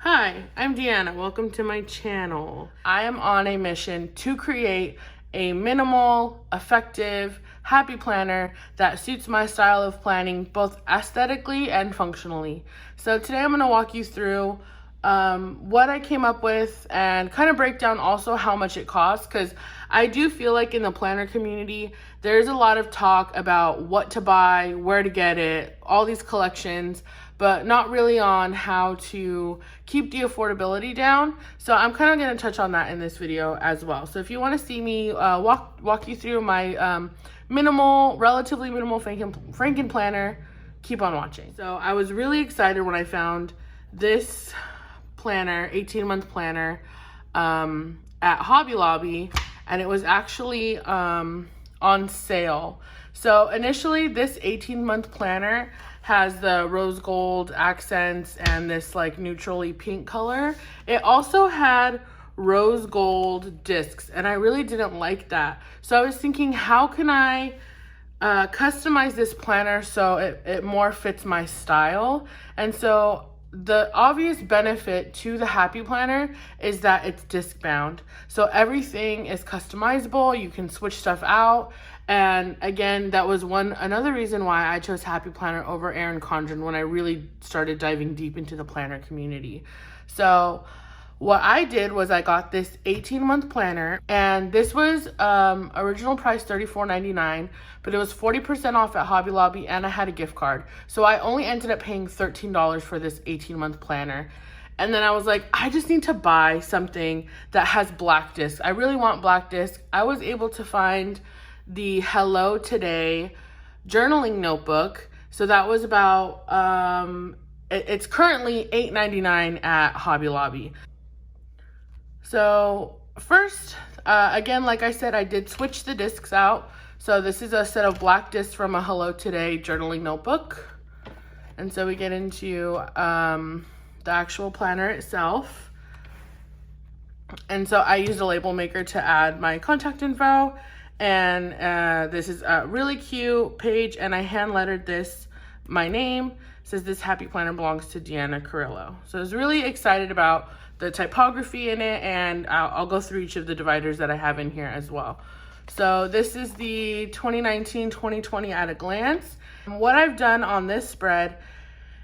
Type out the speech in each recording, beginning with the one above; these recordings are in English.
Hi, I'm Deanna. Welcome to my channel. I am on a mission to create a minimal, effective, happy planner that suits my style of planning both aesthetically and functionally. So today I'm going to walk you through what I came up with and kind of break down also how much it costs, because I do feel like in the planner community there's a lot of talk about what to buy, where to get it, all these collections, but not really on how to keep the affordability down. So I'm kind of going to touch on that in this video as well. So if you want to see me walk you through my relatively minimal Frankenplanner, keep on watching. So I was really excited when I found this planner, 18-month planner, at Hobby Lobby, and it was actually on sale. So initially this 18-month planner has the rose gold accents and this like neutrally pink color. It also had rose gold discs, and I really didn't like that. So I was thinking, how can I customize this planner so it more fits my style? And so the obvious benefit to the Happy Planner is that it's disc bound. So everything is customizable. You can switch stuff out. And again, that was another reason why I chose Happy Planner over Erin Condren when I really started diving deep into the planner community. So what I did was I got this 18-month planner, and this was original price $34.99, but it was 40% off at Hobby Lobby, and I had a gift card. So I only ended up paying $13 for this 18-month planner. And then I was like, I just need to buy something that has black discs. I really want black discs. I was able to find the Hello Today journaling notebook. So that was about, it's currently $8.99 at Hobby Lobby. So first, again, like I said, I did switch the discs out. So this is a set of black discs from a Hello Today journaling notebook. And so we get into the actual planner itself. And so I used a label maker to add my contact info. And this is a really cute page, and I hand lettered this, my name. It says this Happy Planner belongs to Deanna Carrillo. So I was really excited about the typography in it, and I'll go through each of the dividers that I have in here as well. So this is the 2019-2020 at a glance. And what I've done on this spread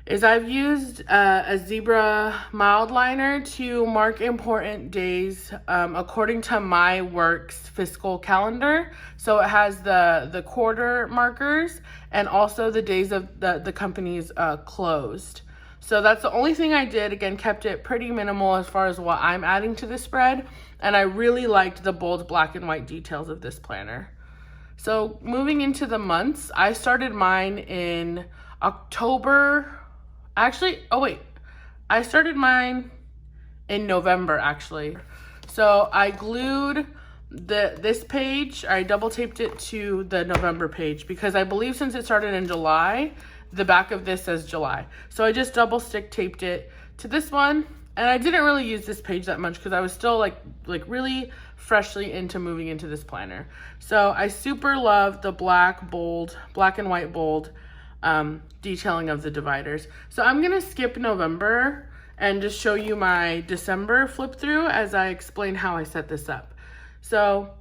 is I've used a zebra mild liner to mark important days according to my work's fiscal calendar. So it has the quarter markers and also the days of the company's closed. So that's the only thing I did. Again, kept it pretty minimal as far as what I'm adding to the spread. And I really liked the bold black and white details of this planner. So moving into the months, I started mine in October. Actually, oh wait, I started mine in November actually. So I glued this page, I double taped it to the November page because I believe since it started in July, the back of this says July. So I just double stick taped it to this one, and I didn't really use this page that much because I was still like really freshly into moving into this planner. So I super love the black and white bold detailing of the dividers. So I'm gonna skip November and just show you my December flip through as I explain how I set this up. So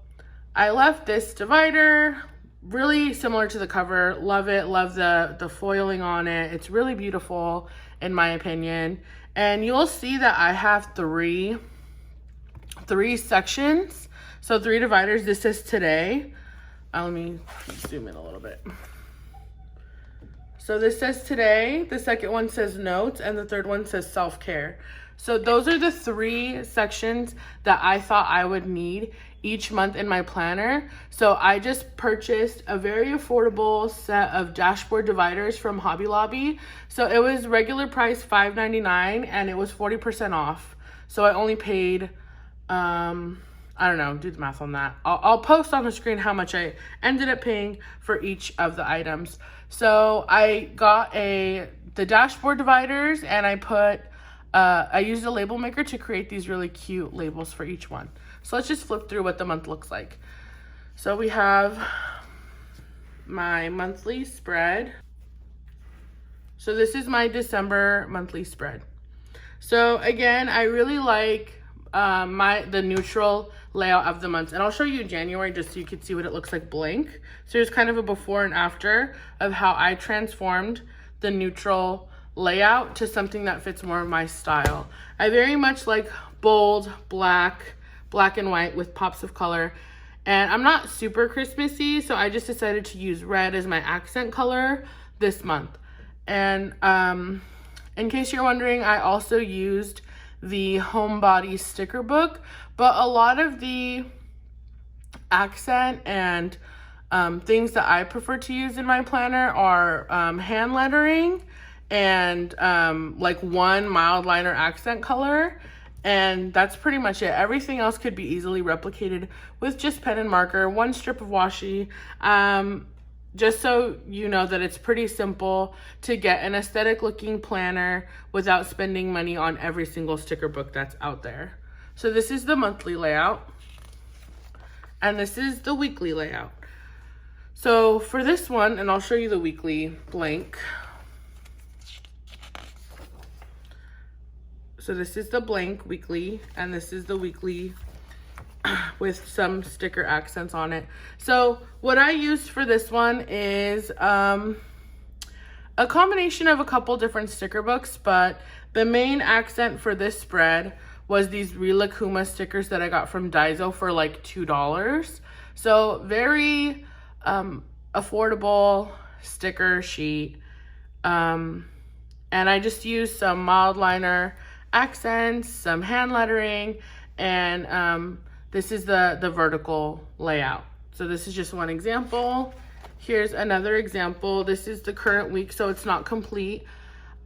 I left this divider really similar to the cover. Love it, love the foiling on it. It's really beautiful in my opinion. And you'll see that I have three sections. So 3 dividers. This says today. Let me zoom in a little bit. So this says today, the second one says notes, and the third one says self-care. So those are the 3 sections that I thought I would need each month in my planner. So I just purchased a very affordable set of dashboard dividers from Hobby Lobby. So it was regular price $5.99 and it was 40% off. So I only paid, I don't know, do the math on that. I'll post on the screen how much I ended up paying for each of the items. So I got the dashboard dividers, and I used a label maker to create these really cute labels for each one. So let's just flip through what the month looks like. So we have my monthly spread. So this is my December monthly spread. So again, I really like the neutral layout of the months, and I'll show you January just so you can see what it looks like blank. So here's kind of a before and after of how I transformed the neutral layout to something that fits more of my style. I very much like bold, black and white with pops of color. And I'm not super Christmassy, so I just decided to use red as my accent color this month. And in case you're wondering, I also used the Homebody sticker book, but a lot of the accent and things that I prefer to use in my planner are hand lettering and like one mild liner accent color, and that's pretty much it. Everything else could be easily replicated with just pen and marker, one strip of washi, just so you know that it's pretty simple to get an aesthetic looking planner without spending money on every single sticker book that's out there. So this is the monthly layout, and this is the weekly layout. So for this one, and I'll show you the weekly blank. So this is the blank weekly, and this is the weekly with some sticker accents on it. So what I used for this one is a combination of a couple different sticker books, but the main accent for this spread was these Rilakuma stickers that I got from Daiso for like $2. So very affordable sticker sheet. And I just used some mild liner accents, some hand lettering, and this is the vertical layout. So this is just one example. Here's another example. This is the current week, so it's not complete.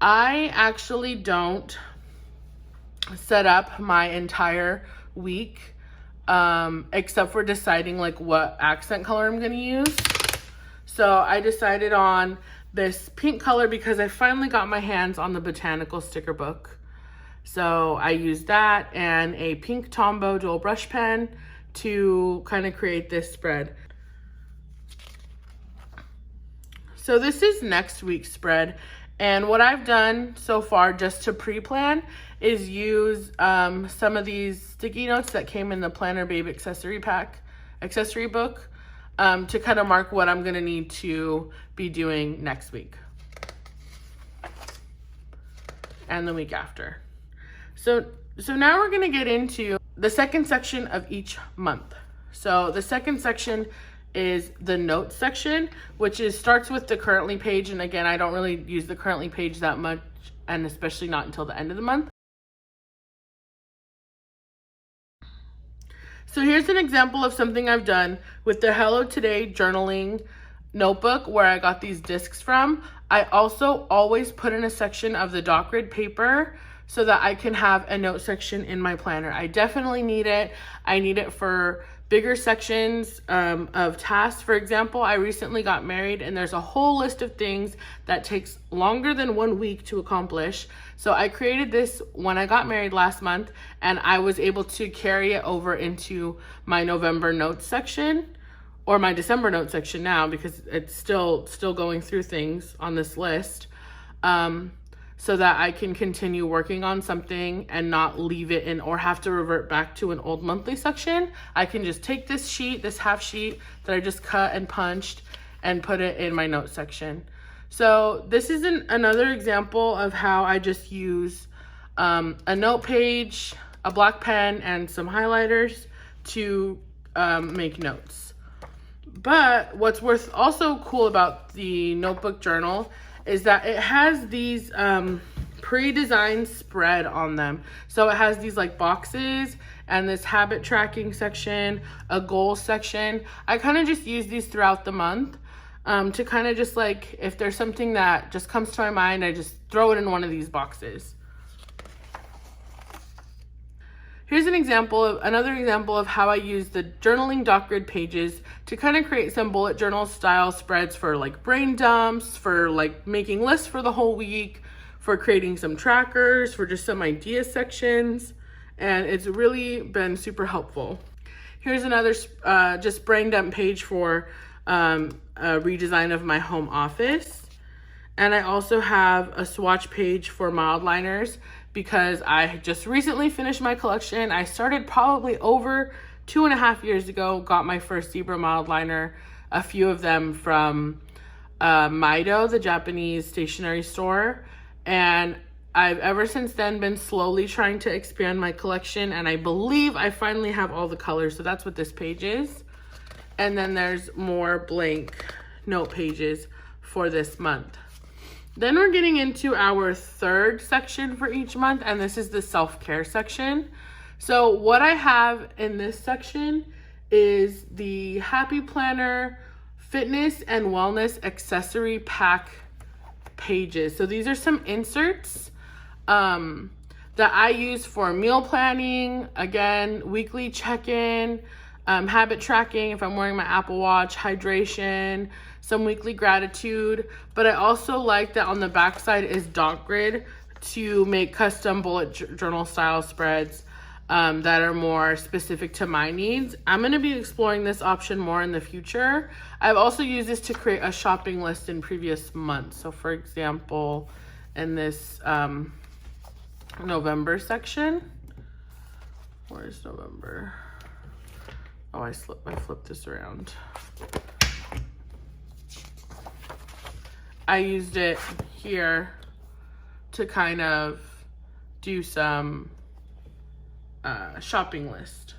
I actually don't set up my entire week except for deciding like what accent color I'm gonna use. So I decided on this pink color because I finally got my hands on the botanical sticker book. So I used that and a pink Tombow dual brush pen to kind of create this spread. So this is next week's spread, and what I've done so far just to pre-plan is use some of these sticky notes that came in the Planner Babe accessory book to kind of mark what I'm gonna need to be doing next week and the week after. So now we're gonna get into the second section of each month. So the second section is the notes section, which starts with the currently page. And again, I don't really use the currently page that much, and especially not until the end of the month. So here's an example of something I've done with the Hello Today journaling notebook where I got these discs from. I also always put in a section of the doc grid paper so that I can have a note section in my planner. I definitely need it. I need it for bigger sections of tasks. For example, I recently got married and there's a whole list of things that takes longer than 1 week to accomplish. So I created this when I got married last month, and I was able to carry it over into my November notes section, or my December notes section now, because it's still going through things on this list. So that I can continue working on something and not leave it in or have to revert back to an old monthly section. I can just take this sheet, this half sheet that I just cut and punched, and put it in my notes section. So this is another example of how I just use a note page, a black pen, and some highlighters to make notes. But what's also cool about the notebook journal is that it has these pre-designed spread on them. So it has these like boxes and this habit tracking section, a goal section. I kind of just use these throughout the month to kind of just like, if there's something that just comes to my mind, I just throw it in one of these boxes. Here's another example of how I use the journaling doc grid pages to kind of create some bullet journal style spreads for like brain dumps, for like making lists for the whole week, for creating some trackers, for just some idea sections, and it's really been super helpful. Here's another just brain dump page for a redesign of my home office. And I also have a swatch page for mild liners because I just recently finished my collection. I started probably over 2.5 years ago, got my first zebra mild liner, a few of them from Maido, the Japanese stationery store, and I've ever since then been slowly trying to expand my collection, and I believe I finally have all the colors. So that's what this page is. And then there's more blank note pages for this month. Then we're getting into our third section for each month, and this is the self-care section. So what I have in this section is the Happy Planner Fitness and Wellness Accessory Pack pages. So these are some inserts that I use for meal planning, again, weekly check-in, habit tracking if I'm wearing my Apple Watch, hydration, some weekly gratitude. But I also like that on the back side is dot grid to make custom bullet journal style spreads that are more specific to my needs. I'm going to be exploring this option more in the future. I've also used this to create a shopping list in previous months. So for example, in this November section, where's November? Oh, I flipped this around. I used it here to kind of do some shopping list.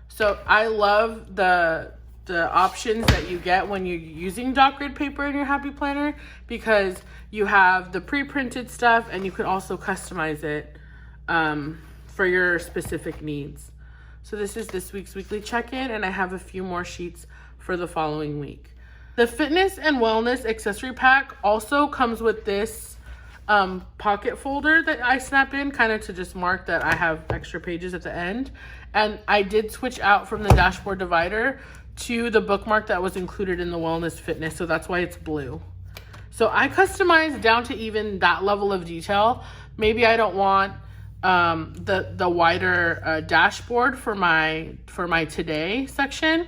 So I love the options that you get when you're using dot grid paper in your Happy Planner, because you have the pre-printed stuff and you can also customize it for your specific needs. So this is this week's weekly check-in, and I have a few more sheets for the following week. The Fitness and Wellness Accessory Pack also comes with this pocket folder that I snap in kind of to just mark that I have extra pages at the end. And I did switch out from the dashboard divider to the bookmark that was included in the Wellness Fitness, so that's why it's blue. So I customized down to even that level of detail. Maybe I don't want the wider dashboard for my today section.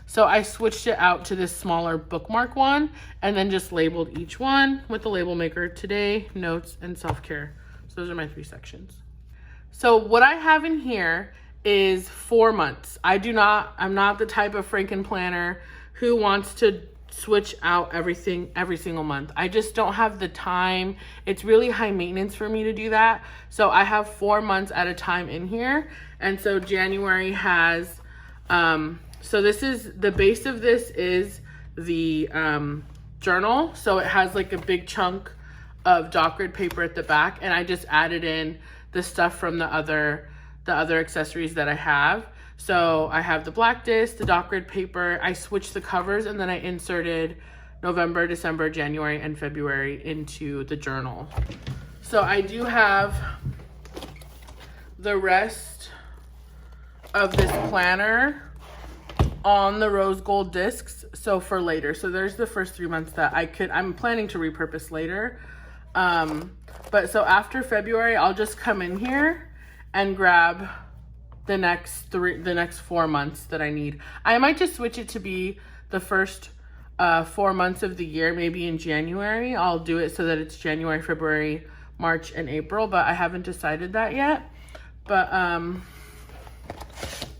So I switched it out to this smaller bookmark one, and then just labeled each one with the label maker: today, notes, and self-care. So those are my 3 sections. So what I have in here is 4 months. I'm not the type of Frankenplanner who wants to switch out everything every single month. I just don't have the time. It's really high maintenance for me to do that. So I have 4 months at a time in here. And so January has, so this is, the base of this is the journal. So it has like a big chunk of dot grid paper at the back, and I just added in the stuff from the other accessories that I have. So I have the black disc, the dot grid paper. I switched the covers, and then I inserted November, December, January, and February into the journal. So I do have the rest of this planner on the rose gold discs, so for later. So there's the first 3 months that I'm planning to repurpose later. But so after February, I'll just come in here and grab the next 4 months that I need. I might just switch it to be the first 4 months of the year, maybe in January. I'll do it so that it's January, February, March, and April, but I haven't decided that yet. But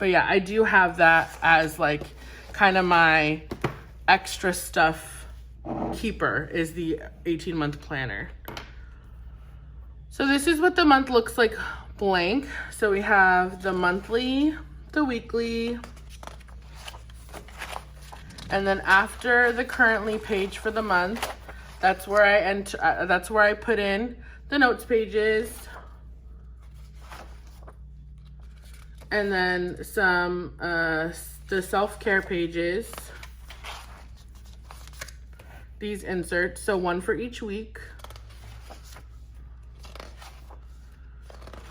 yeah, I do have that as like kind of my extra stuff keeper, is the 18-month planner. So this is what the month looks like blank. So we have the monthly, the weekly, and then after the currently page for the month, that's where I enter, that's where I put in the notes pages, and then some the self-care pages, these inserts, so one for each week.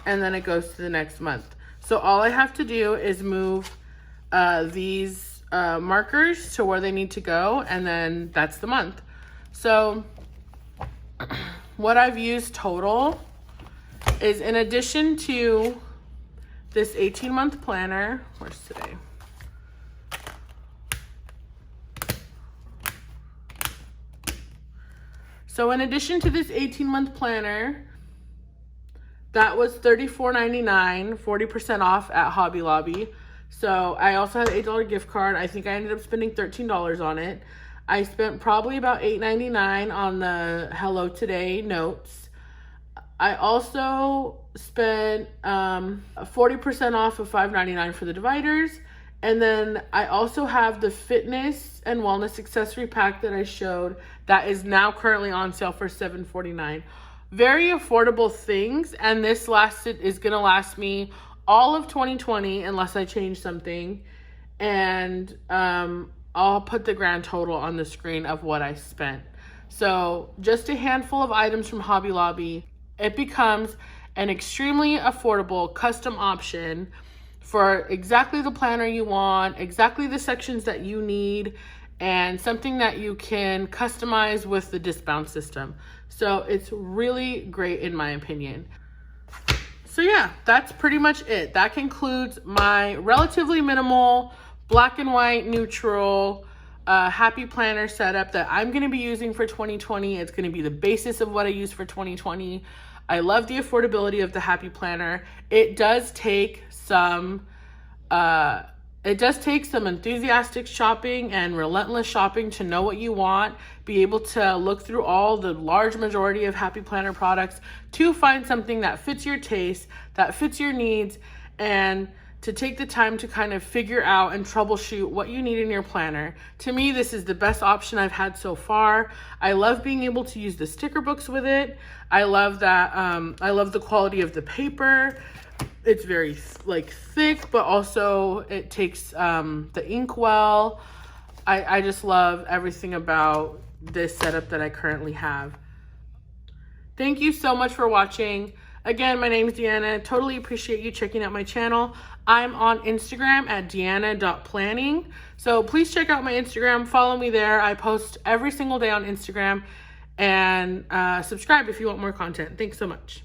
And then it goes to the next month. So all I have to do is move these markers to where they need to go, and then that's the month. So what I've used total is, in addition to this 18-month planner, where's today? So in addition to this 18-month planner, That was $34.99, 40% off at Hobby Lobby. So I also had an $8 gift card. I think I ended up spending $13 on it. I spent probably about $8.99 on the Hello Today notes. I also spent 40% off of $5.99 for the dividers. And then I also have the fitness and wellness accessory pack that I showed that is now currently on sale for $7.49. Very affordable things, and this is gonna last me all of 2020 unless I change something. And I'll put the grand total on the screen of what I spent. So just a handful of items from Hobby Lobby. It becomes an extremely affordable custom option for exactly the planner you want, exactly the sections that you need, and something that you can customize with the discount system. So it's really great in my opinion. So yeah, that's pretty much it. That concludes my relatively minimal black and white neutral happy planner setup that I'm going to be using for 2020. It's going to be the basis of what I use for 2020. I love the affordability of the happy planner. It does take some enthusiastic shopping and relentless shopping to know what you want, be able to look through all the large majority of happy planner products to find something that fits your taste, that fits your needs, and to take the time to kind of figure out and troubleshoot what you need in your planner. To me, this is the best option I've had so far. I love being able to use the sticker books with it. I love that, I love the quality of the paper. It's very thick, but also it takes the ink well. I just love everything about this setup that I currently have. Thank you so much for watching. Again, my name is Deanna. Totally appreciate you checking out my channel. I'm on Instagram at deanna.planning. So please check out my Instagram. Follow me there. I post every single day on Instagram. And subscribe if you want more content. Thanks so much.